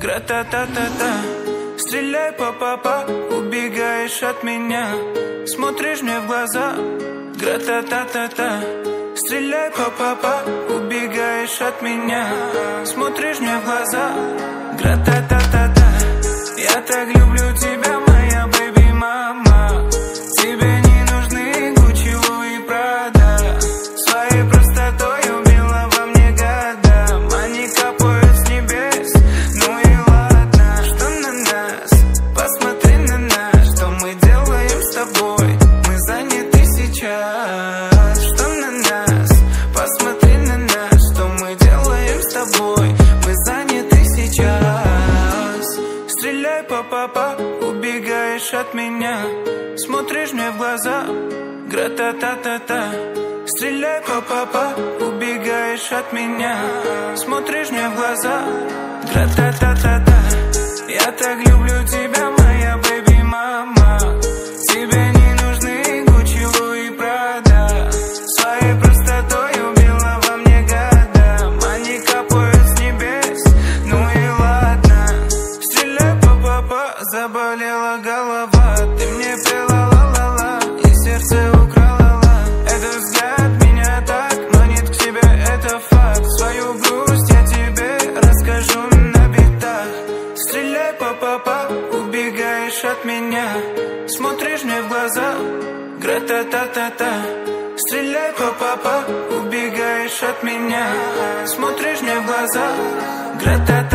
Гра-та-та-та-та. Стреляй, па-па-па, убегаешь от меня, смотришь мне в глаза. Гра-та-та-та-та. Стреляй, па-па-па, убегаешь от меня, смотришь мне в глаза. Гра-та-та-та-та. Я так люблю тебя, моя бэби-мама. Тебе не нужны Гуччи, Луи, Прада. Своей простотой убила во мне года. Они капают с небес, ну и ладно. Что на нас? Посмотри на нас. Что мы делаем с тобой? Мы заняты сейчас. Что на нас? Посмотри на нас. Что мы делаем с тобой? Мы заняты сейчас. Стреляй, па-па-па, убегаешь от меня, смотришь мне в глаза. Гра-та-та-та-та. Стреляй, па-па-па, убегаешь от меня, смотришь мне в глаза. Гра-та-та-та-та. Я так люблю тебя, моя бэби-мама. Тебе не нужны Гуччи, Луи, Прада. Своей простотой убила во мне года. Они капают с небес, ну и ладно. Стреляй, па-па-па, заболела голова. Ты мне пела ла-ла-ла и сердце украла. Этот взгляд меня так манит к тебе, это факт. Свою грусть я тебе расскажу на битах. Стреляй, па-па-па, убегаешь от меня, смотришь мне в глаза. Гра-та-та-та-та. Стреляй, па-па-па, убегаешь от меня, смотришь мне в глаза. Гра-та-та.